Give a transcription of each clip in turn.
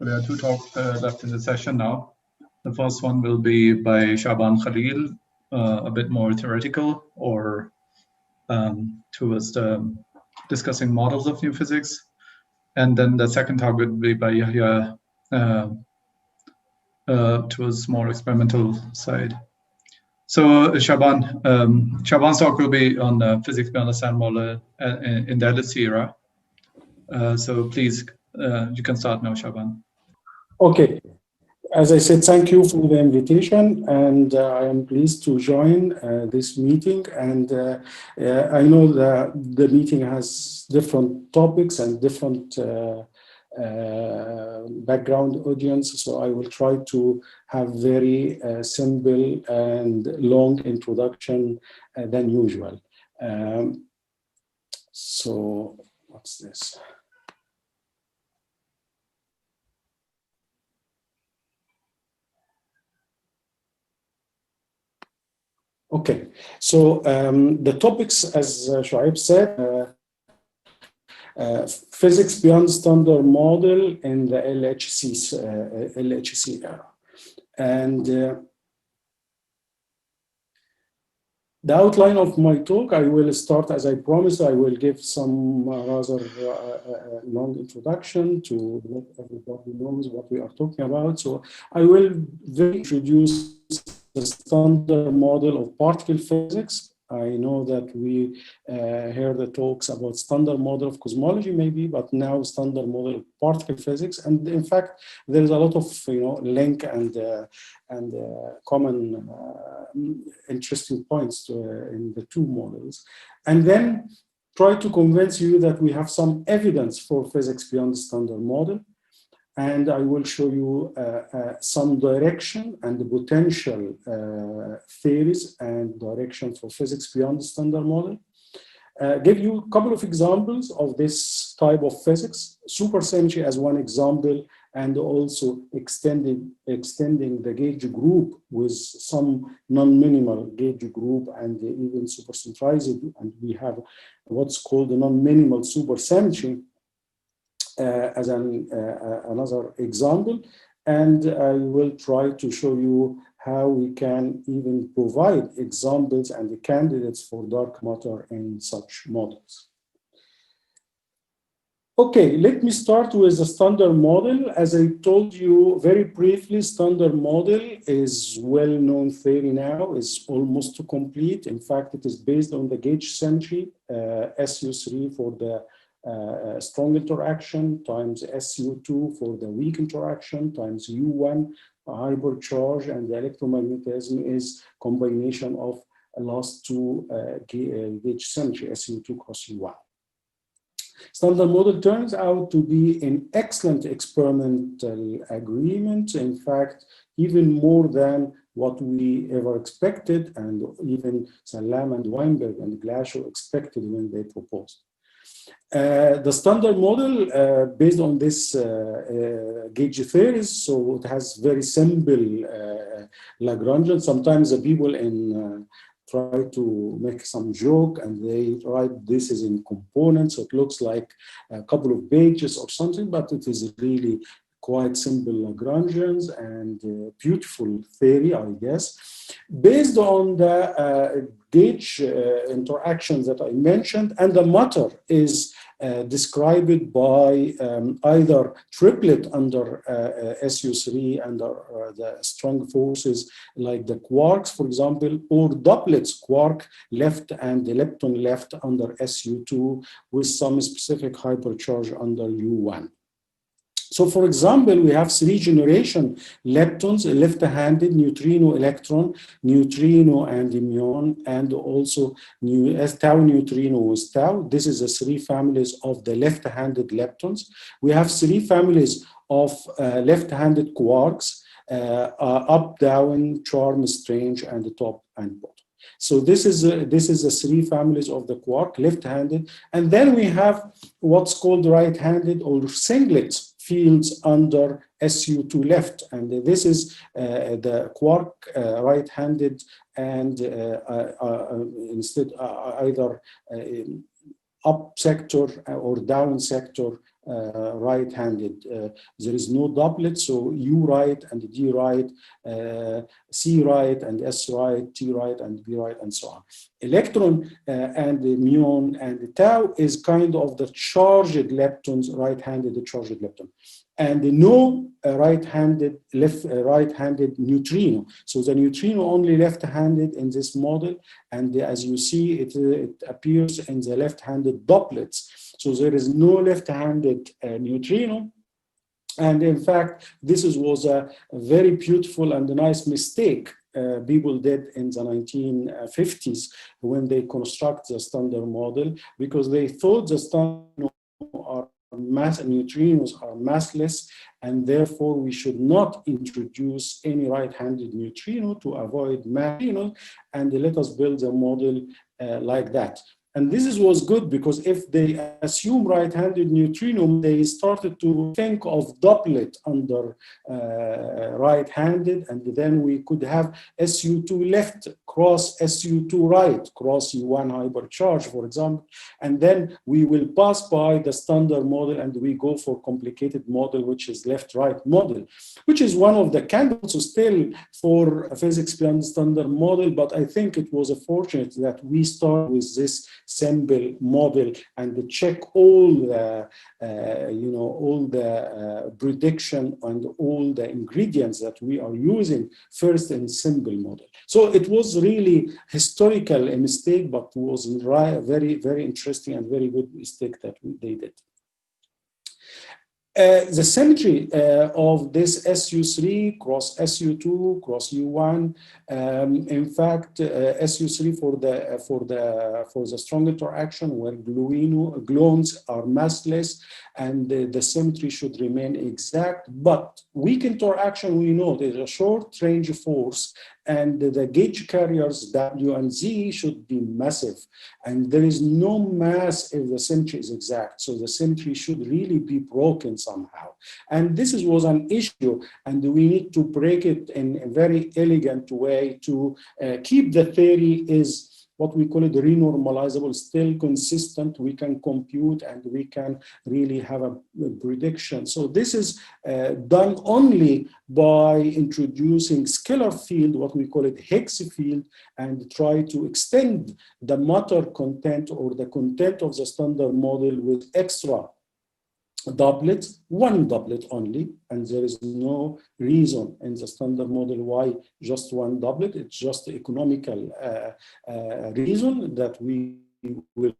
There are two talks left in the session now. The first one will be by Shaban Khalil, a bit more theoretical, or towards discussing models of new physics. And then the second talk will be by Yahya, towards more experimental side. So Shaban's talk will be on physics beyond the standard model in the LHC era. So please, you can start now, Shaban. Okay. As I said, thank you for the invitation, and I am pleased to join this meeting. And I know that the meeting has different topics and different background audience, so I will try to have very simple and long introduction than usual. So what's this? Okay, so the topics, as Shoaib said, physics beyond standard model in the LHC era. And the outline of my talk, I will start, as I promised, I will give some rather long introduction to let everybody knows what we are talking about. So I will introduce the standard model of particle physics. I know that we heard the talks about standard model of cosmology maybe, but now standard model of particle physics. And in fact, there's a lot of link and common interesting points in the two models. And then try to convince you that we have some evidence for physics beyond the standard model. And I will show you some direction and the potential theories and direction for physics beyond the standard model. Give you a couple of examples of this type of physics, supersymmetry as one example, and also extending the gauge group with some non-minimal gauge group and even supersymmetrized. And we have what's called the non-minimal supersymmetry as another example, and I will try to show you how we can even provide examples and the candidates for dark matter in such models. Okay, let me start with the standard model. As I told you very briefly, standard model is well-known theory now, is almost complete. In fact, it is based on the gauge symmetry, SU3 for the strong interaction times SU2 for the weak interaction times U1 hypercharge, and the electromagnetism is combination of last two gauge symmetry SU2 cross U1. Standard model turns out to be an excellent experimental agreement. In fact, even more than what we ever expected, and even Salam and Weinberg and Glashow expected when they proposed. The standard model based on this gauge theories, so it has very simple Lagrangian. Sometimes the people try to make some joke and they write this is in components, so it looks like a couple of pages or something, but it is really quite simple Lagrangians and beautiful theory, I guess, based on the gauge interactions that I mentioned, and the matter is described by either triplet under SU3 under the strong forces like the quarks, for example, or doublets, quark left and the lepton left under SU2 with some specific hypercharge under U1. So for example, we have three generation leptons, a left-handed neutrino electron, neutrino and muon, and also tau neutrino with tau. This is the three families of the left-handed leptons. We have three families of left-handed quarks, up, down, charm, strange, and the top and bottom. So this is the three families of the quark, left-handed, and then we have what's called right-handed or singlet fields under SU2 left, and this is the quark right-handed and instead either up sector or down sector right-handed. There is no doublet, so U right and D right, C right and S right, T right and B right, and so on. Electron and the muon and the tau is kind of the charged leptons, right-handed charged lepton. And no right-handed neutrino. So the neutrino only left-handed in this model, and as you see, it appears in the left-handed doublets. So there is no left-handed neutrino. And in fact, this was a very beautiful and nice mistake people did in the 1950s when they construct the standard model, because they thought the standard neutrinos are massless, and therefore we should not introduce any right-handed neutrino to avoid mass neutrinos, and let us build a model like that. And this was good, because if they assume right-handed neutrino, they started to think of doublet under right-handed, and then we could have SU2 left cross SU2 right cross U1 hypercharge, for example, and then we will pass by the standard model and we go for complicated model, which is left-right model, which is one of the candidates still for a physics beyond standard model. But I think it was fortunate that we start with this simple model and check all the all the prediction and all the ingredients that we are using first in simple model. So it was really historical a mistake, but was very, very interesting and very good mistake that they did. The symmetry of this SU3 cross SU2 cross U1, in fact, SU3 for the strong interaction where gluons are massless, and the symmetry should remain exact. But weak interaction, we know there's a short range force, and the gauge carriers W and Z should be massive, and there is no mass if the symmetry is exact. So the symmetry should really be broken somehow. And this was an issue, and we need to break it in a very elegant way to keep the theory is what we call it renormalizable, still consistent. We can compute and we can really have a prediction. So this is done only by introducing scalar field, what we call it Hexy Field, and try to extend the matter content or the content of the standard model with extra doublets, one doublet only, and there is no reason in the standard model why just one doublet. It's just economical reason that we will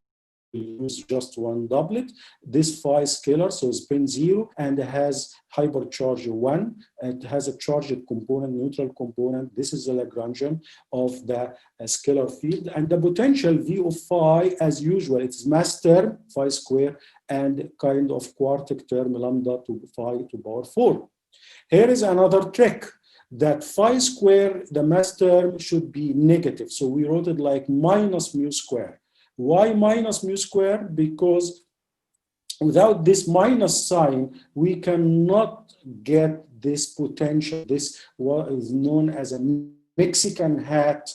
use just one doublet. This phi scalar, so spin 0, and has hypercharge 1. It has a charged component, neutral component. This is the Lagrangian of the scalar field. And the potential V of phi, as usual, it's mass term, phi square, and kind of quartic term, lambda to phi to power 4. Here is another trick, that phi square, the mass term, should be negative. So we wrote it like minus mu square. Why minus mu square? Because without this minus sign, we cannot get this potential. This what is known as a Mexican hat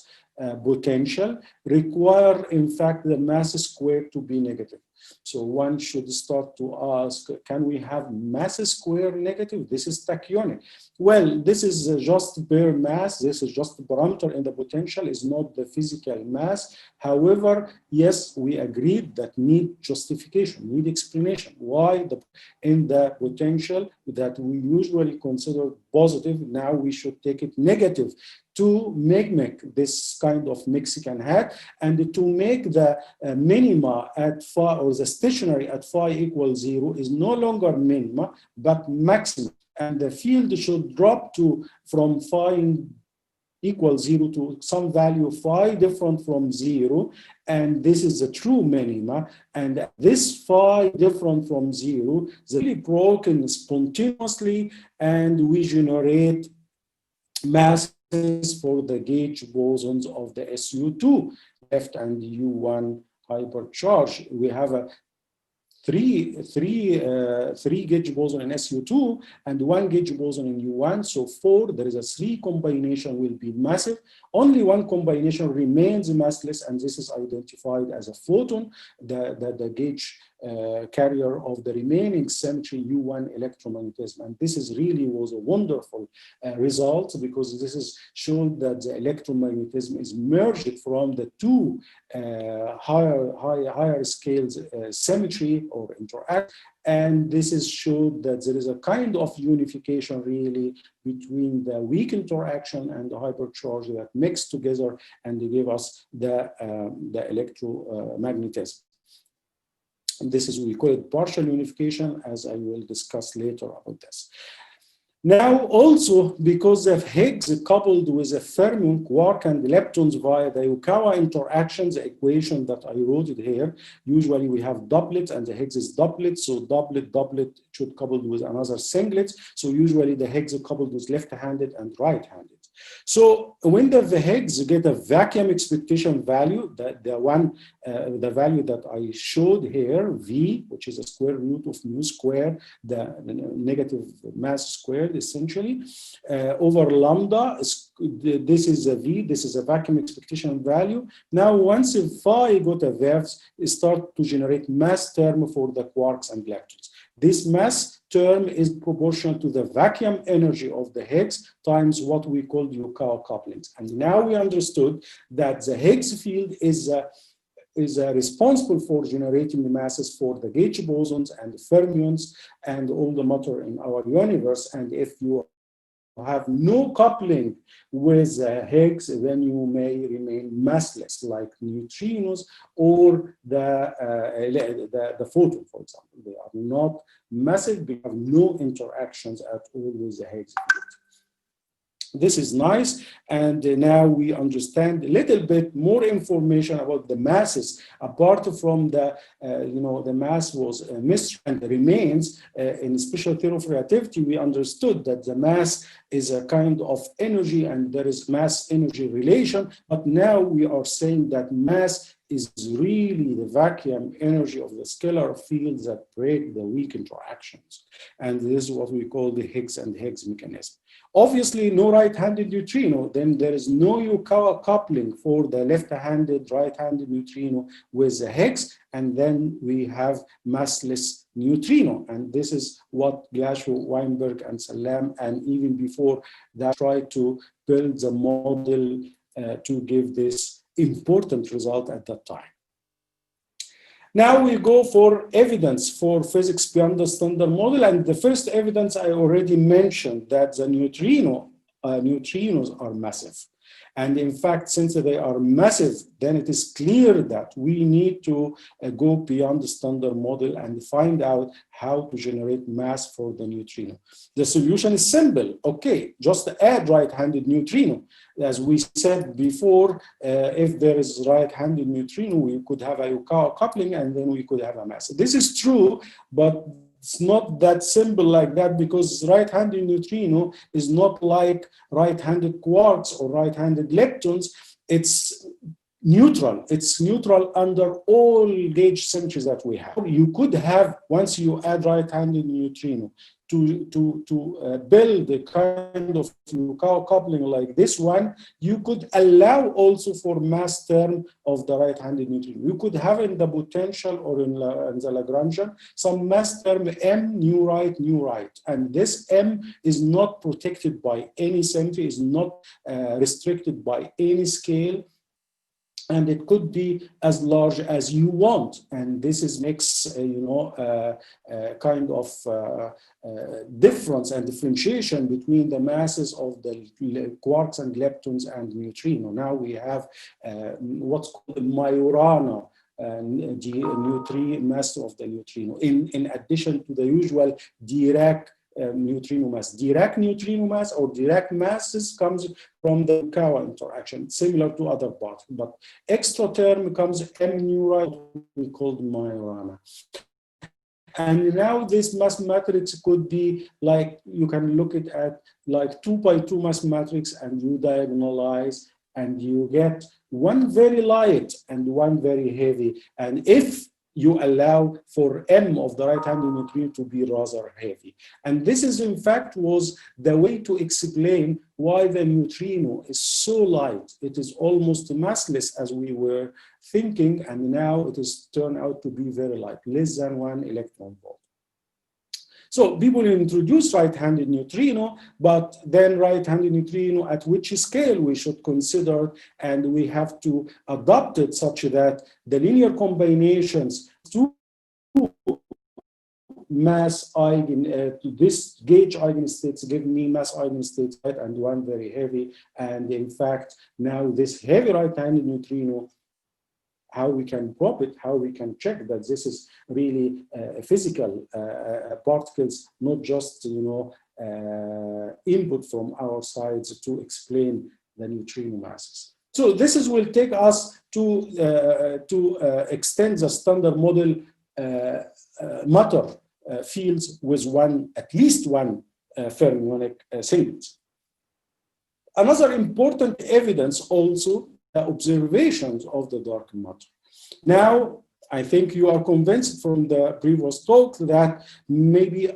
potential, require, in fact, the mass square to be negative. So one should start to ask, can we have mass square negative? This is tachyonic. Well, this is just bare mass. This is just the parameter in the potential, is not the physical mass. However, yes, we agreed that need justification, need explanation. Why in the potential that we usually consider positive, now we should take it negative to make this kind of Mexican hat, and to make the minima at phi, or the stationary at phi equals 0, is no longer minima, but maximum. And the field should drop from phi equals 0 to some value phi different from 0, and this is the true minima. And this phi different from 0 is really broken spontaneously, and we generate masses for the gauge bosons of the SU2 left and U1 hypercharge. We have a three gauge boson in SU2 and 1 gauge boson in U1. So 4, there is a 3 combination will be massive. Only 1 combination remains massless, and this is identified as a photon, the gauge carrier of the remaining symmetry U1 electromagnetism. And this is really was a wonderful result, because this is shown that the electromagnetism is merged from the 2 higher scales symmetry or interact. And this is showed that there is a kind of unification really between the weak interaction and the hypercharge that mix together, and they give us the electromagnetism. And this is, we call it partial unification, as I will discuss later about this. Now, also, because of Higgs coupled with a fermion, quark, and leptons via the Yukawa interactions, the equation that I wrote it here, usually we have doublet, and the Higgs is doublet, so doublet should coupled with another singlet. So usually the Higgs coupled with left-handed and right-handed. So when the Higgs get a vacuum expectation value, the value that I showed here, V, which is a square root of mu squared, the negative mass squared essentially, over lambda, this is a V, this is a vacuum expectation value. Now once phi got a VEVs, it start to generate mass term for the quarks and leptons. This mass term is proportional to the vacuum energy of the Higgs times what we call Yukawa couplings. And now we understood that the Higgs field is responsible for generating the masses for the gauge bosons and the fermions and all the matter in our universe. And if you have no coupling with Higgs, then you may remain massless, like neutrinos or the photon, for example. They are not massive, they have no interactions at all with the Higgs field. This is nice, and now we understand a little bit more information about the masses. Apart from the, the mass was mystery and remains in special theory of relativity, we understood that the mass is a kind of energy and there is mass-energy relation, but now we are saying that mass is really the vacuum energy of the scalar fields that break the weak interactions. And this is what we call the Higgs and Higgs mechanism. Obviously, no right-handed neutrino, then there is no Yukawa coupling for the left-handed, right-handed neutrino with the Higgs, and then we have massless neutrino. And this is what Glashow, Weinberg, and Salam, and even before that, tried to build the model to give this important result at that time. Now we go for evidence for physics beyond the standard model, and the first evidence I already mentioned, that the neutrinos are massive. And in fact, since they are massive, then it is clear that we need to go beyond the standard model and find out how to generate mass for the neutrino. The solution is simple. Okay, just add right-handed neutrino. As we said before, if there is right-handed neutrino, we could have a Yukawa coupling and then we could have a mass. This is true, but it's not that simple like that, because right-handed neutrino is not like right-handed quarks or right-handed leptons. It's neutral. It's neutral under all gauge symmetries that we have. You could have, once you add right-handed neutrino, to build a kind of Yukawa coupling like this one, you could allow also for mass term of the right-handed neutrino. You could have in the potential or in the Lagrangian some mass term m nu right, and this m is not protected by any symmetry, is not restricted by any scale. And it could be as large as you want, and this is makes kind of difference and differentiation between the masses of the quarks and leptons and neutrino. Now we have what's called the Majorana mass of the neutrino, in addition to the usual Dirac neutrino mass. Dirac neutrino mass or Dirac masses comes from the Yukawa interaction, similar to other parts, but extra term comes m nu right, we call Majorana. And now this mass matrix could be like, you can look at like 2 by 2 mass matrix, and you diagonalize and you get one very light and one very heavy. And if you allow for M of the right-handed neutrino to be rather heavy. And this is, in fact, was the way to explain why the neutrino is so light. It is almost massless as we were thinking, and now it is turned out to be very light, less than 1 electron volt. So people introduced right-handed neutrino, but then right-handed neutrino at which scale we should consider, and we have to adopt it such that the linear combinations to mass eigen, this gauge eigenstates give me mass eigenstates, right, and one very heavy. And in fact, now this heavy right-handed neutrino, how we can prop it, how we can check that this is really physical particles, not just input from our sides to explain the neutrino masses. So this will take us to extend the standard model matter fields with at least one fermionic singlet. Another important evidence also, observations of the dark matter. Now, I think you are convinced from the previous talk that maybe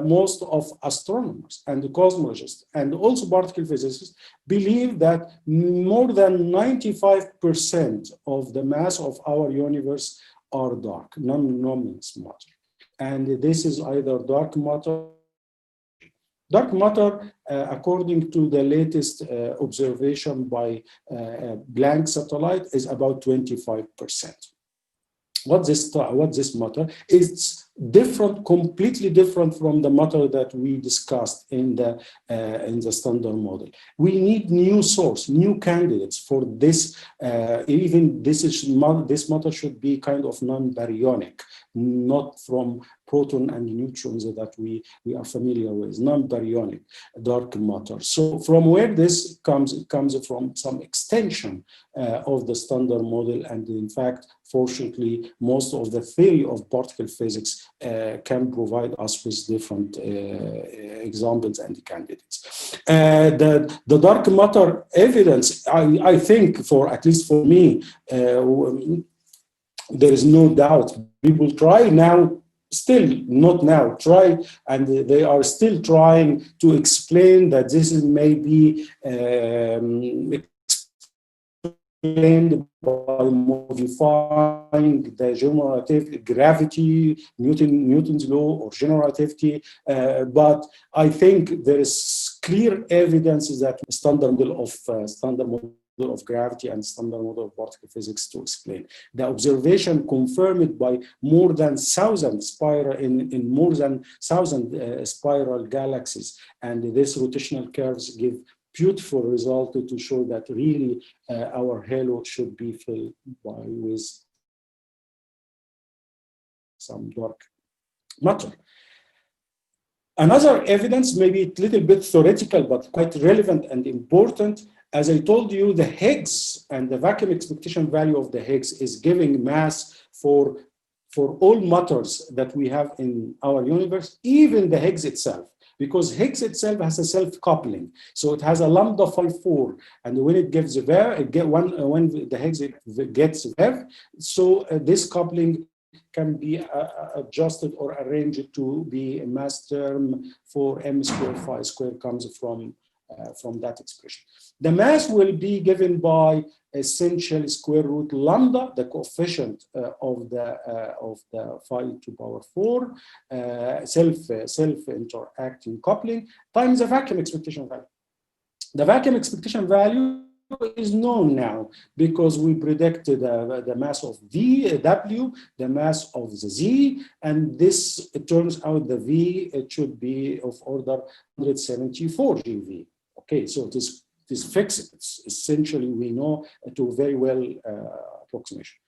most of astronomers and cosmologists and also particle physicists believe that more than 95% of the mass of our universe are dark, non-luminous matter. And this is either dark matter. Dark matter, according to the latest observation by Planck satellite, is about 25%. What this matter? It's different, completely different from the matter that we discussed in the standard model. We need new source, new candidates for this. Even this matter should be kind of non-baryonic, not from proton and neutrons that we are familiar with, non-baryonic dark matter. So from where this comes, it comes from some extension of the standard model, and in fact, fortunately, most of the theory of particle physics can provide us with different examples and candidates. The dark matter evidence, I think, for at least for me, there is no doubt. People try now, still not now, try, and they are still trying to explain that this is maybe explained by modifying the generative gravity, Newton's law, or generativity. But I think there is clear evidence that standard model of gravity and standard model of particle physics to explain. The observation confirmed by more than 1,000 spiral in more than 1,000 spiral galaxies, and these rotational curves give beautiful result to show that really our halo should be filled with some dark matter. Another evidence, maybe a little bit theoretical, but quite relevant and important. As I told you, the Higgs and the vacuum expectation value of the Higgs is giving mass for all matters that we have in our universe, even the Higgs itself, because Higgs itself has a self-coupling. So it has a lambda phi 4, and when it gives when the Higgs gets VEV, so this coupling can be adjusted or arranged to be a mass term for m square phi square comes from that expression. The mass will be given by essentially square root lambda, the coefficient of the phi to power 4, self-interacting coupling, times the vacuum expectation value. The vacuum expectation value is known now because we predicted the mass of W, the mass of the Z, and this, it turns out the V, it should be of order 174 GeV. Okay, so it is fixed. It's essentially, we know to very well approximation.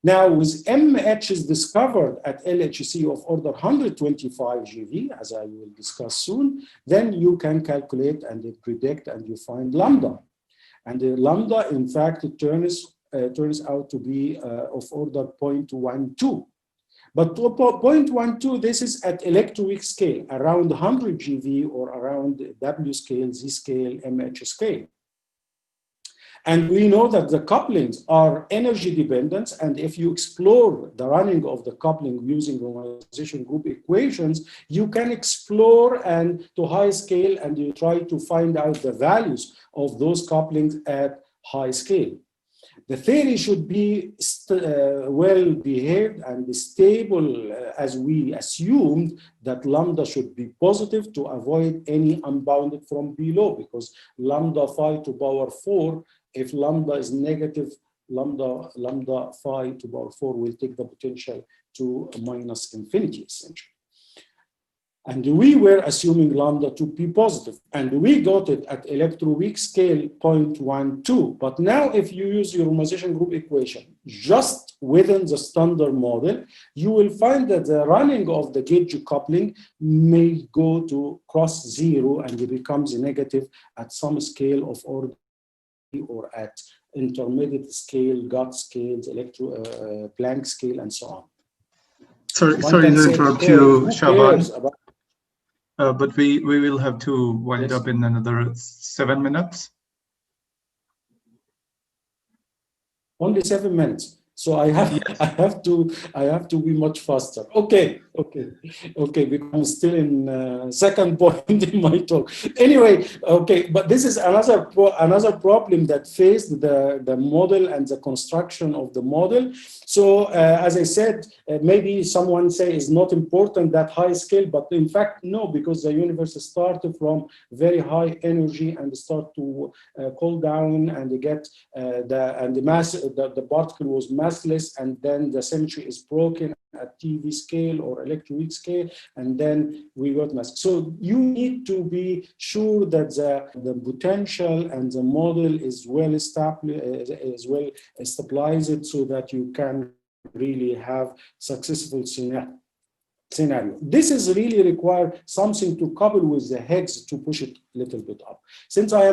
Now, with MHs discovered at LHC of order 125 GeV, as I will discuss soon, then you can calculate and predict, and you find lambda. And the lambda, in fact, it turns out to be of order 0.12. But 0.12, this is at electroweak scale, around 100 GeV or around W scale, Z scale, MH scale. And we know that the couplings are energy dependent, and if you explore the running of the coupling using normalization group equations, you can explore and to high scale, and you try to find out the values of those couplings at high scale. The theory should be well behaved and stable, as we assumed that lambda should be positive to avoid any unbounded from below, because lambda phi to power 4, if lambda is negative, lambda phi to power 4 will take the potential to minus infinity, essentially. And we were assuming lambda to be positive, and we got it at electroweak scale 0.12. But now if you use your normalization group equation just within the standard model, you will find that the running of the gauge coupling may go to cross zero, and it becomes negative at some scale of order or at intermediate scale, gut scales, Planck scale, and so on. Sorry to interrupt you, Shaban. But we will have to wind up in another 7 minutes. Only 7 minutes. So I have to be much faster. Okay. Because I'm still in second point in my talk. Anyway, okay, but this is another problem that faced the model and the construction of the model. So as I said, maybe someone say it's not important that high scale, but in fact no, because the universe started from very high energy and start to cool down, and they get the particle was massless, and then the symmetry is broken at TV scale or electroweak scale, and then we got mass. So you need to be sure that the potential and the model is well established, stabilized, so that you can really have successful scenario. This is really require something to couple with the Higgs to push it a little bit up. Since I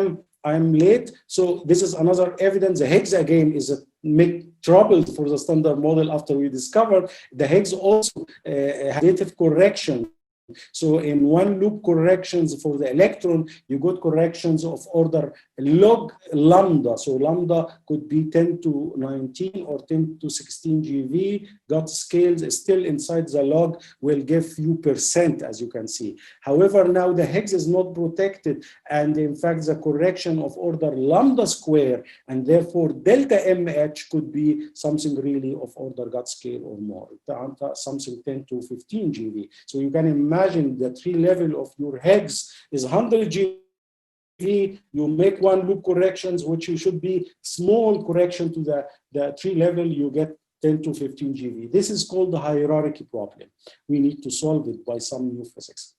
am late, so this is another evidence. The Higgs again is a make trouble for the standard model after we discovered the Higgs also has native correction. So in one loop corrections for the electron, you got corrections of order log lambda. So lambda could be 10 to 19 or 10 to 16 GeV. Got scales still inside the log will give few percent, as you can see. However, now the Higgs is not protected, and in fact the correction of order lambda square, and therefore delta MH could be something really of order gut scale or more, something 10 to 15 GeV. So you can imagine the tree level of your Higgs is 100 GeV. You make one loop corrections, which should be small correction to the tree level, you get 10 to 15 GeV. This is called the hierarchy problem. We need to solve it by some new physics.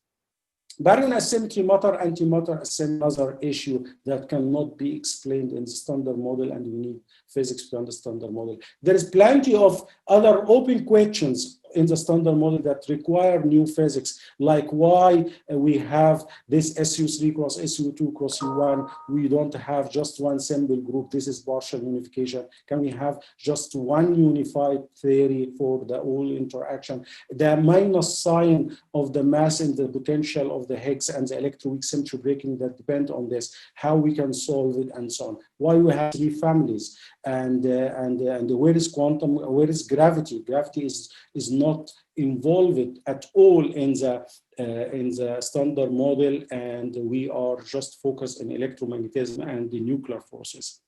Baryon asymmetry, matter, antimatter is another issue that cannot be explained in the standard model, and we need physics to understand the model. There is plenty of other open questions in the standard model that require new physics, like why we have this SU3 cross SU2 cross U1. We don't have just one symbol group. This is partial unification. Can we have just one unified theory for the whole interaction? The minus sign of the mass and the potential of the Higgs and the electroweak symmetry breaking that depend on this, how we can solve it, and so on. Why we have three families, and where is quantum, where is gravity? Gravity is not involved at all in the standard model, and we are just focused on electromagnetism and the nuclear forces.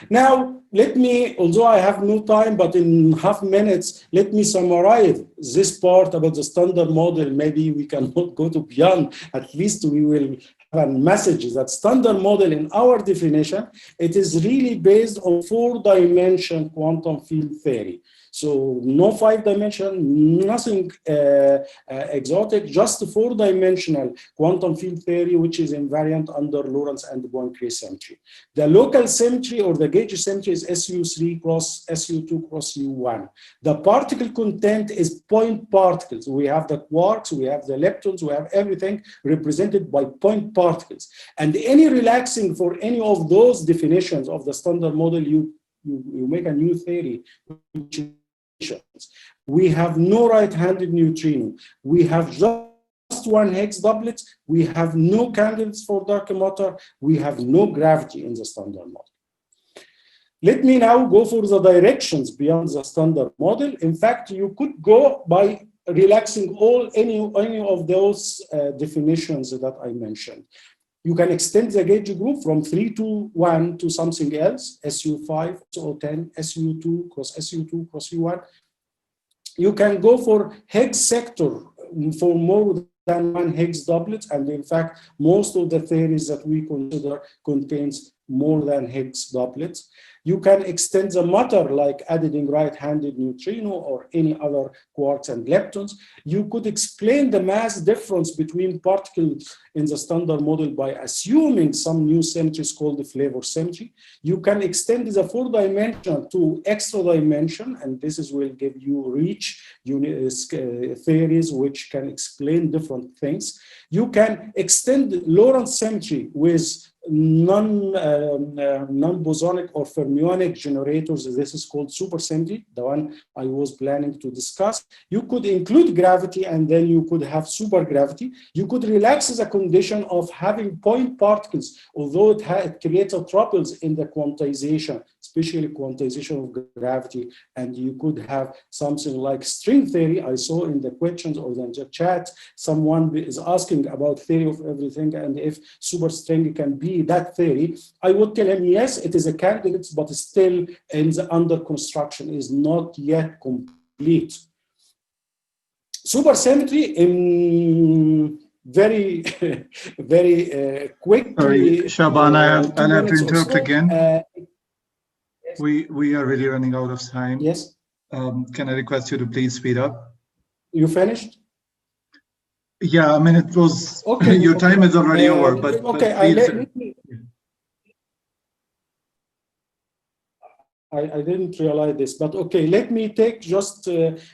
Now, let me, although I have no time, but in half minutes, let me summarize this part about the standard model. Maybe we cannot go to beyond, at least we will have a message that standard model in our definition, it is really based on 4-dimensional quantum field theory. So no 5-dimension, nothing exotic, just 4-dimensional quantum field theory, which is invariant under Lorentz and Poincare symmetry. The local symmetry or the gauge symmetry is SU3 cross SU2 cross U1. The particle content is point particles. We have the quarks, we have the leptons, we have everything represented by point particles. And any relaxing for any of those definitions of the standard model, you make a new theory, which we have no right-handed neutrino. We have just just one Higgs doublet. We have no candidates for dark matter. We have no gravity in the standard model. Let me now go for the directions beyond the standard model. In fact, you could go by relaxing any of those definitions that I mentioned. You can extend the gauge group from 3 to 1 to something else, SU5, SO10, SU2 cross SU2 cross U1. You can go for Higgs sector for more than one Higgs doublet, and in fact, most of the theories that we consider contains more than Higgs doublets. You can extend the matter like adding right-handed neutrino or any other quarks and leptons. You could explain the mass difference between particles in the standard model by assuming some new symmetries called the flavor symmetry. You can extend the 4-dimension to extra dimension, and this will give you rich theories which can explain different things. You can extend Lorentz symmetry with non-bosonic or fermionic generators. This is called supersymmetry, the one I was planning to discuss. You could include gravity, and then you could have supergravity. You could relax the condition of having point particles, although it creates troubles in the quantization, especially quantization of gravity. And you could have something like string theory. I saw in the questions or in the chat, someone is asking about theory of everything, and if superstring can be that theory. I would tell him, yes, it is a candidate, but still in the under construction, is not yet complete. Supersymmetry in very, very quickly. Sorry, Shaban, I'll have to interrupt so. again. We are really running out of time. Yes. Can I request you to please speed up? You finished? Yeah, I mean, it was, okay, your time is already over, but okay, I didn't realize this, but okay, let me take just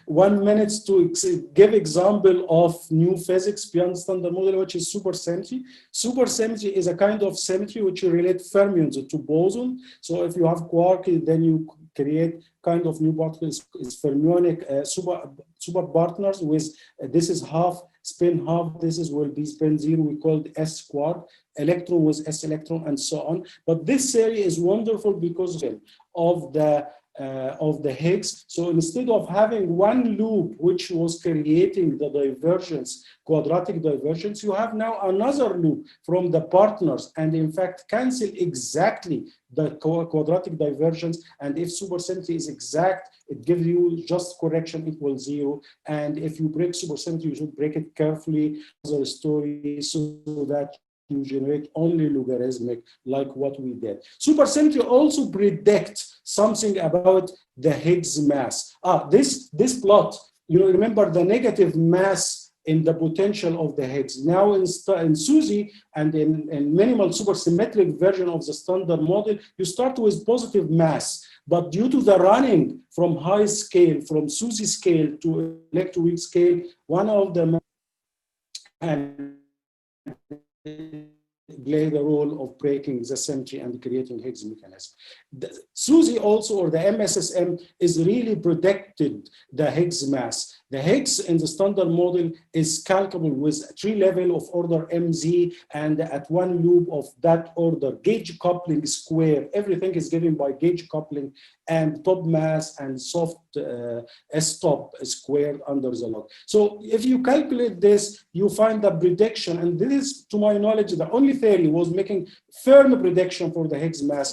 1 minute to give example of new physics beyond standard model, which is supersymmetry. Supersymmetry is a kind of symmetry which relate fermions to boson. So if you have quark, then you create kind of new particles, is fermionic super partners with this is half spin half, this is will be spin 0, we call it S squared, electron with S electron, and so on. But this theory is wonderful because of the Higgs. So instead of having one loop which was creating the divergence, quadratic divergence, you have now another loop from the partners, and in fact cancel exactly the quadratic divergence. And if supersymmetry is exact, it gives you just correction equals 0. And if you break supersymmetry, you should break it carefully, the story, so that you generate only logarithmic, like what we did. Supersymmetry also predicts something about the Higgs mass. This plot, you remember the negative mass in the potential of the Higgs. Now in SUSY and in minimal supersymmetric version of the standard model, you start with positive mass. But due to the running from high scale, from SUSY scale to electroweak scale, one of them play the role of breaking the symmetry and creating Higgs mechanism. The SUSY also, or the MSSM, is really predicted the Higgs mass. The Higgs in the standard model is calculable with 3 level of order mz, and at one loop of that order, gauge coupling square. Everything is given by gauge coupling, and top mass and soft S top squared under the log. So if you calculate this, you find the prediction, and this is, to my knowledge, the only theory was making firm prediction for the Higgs mass.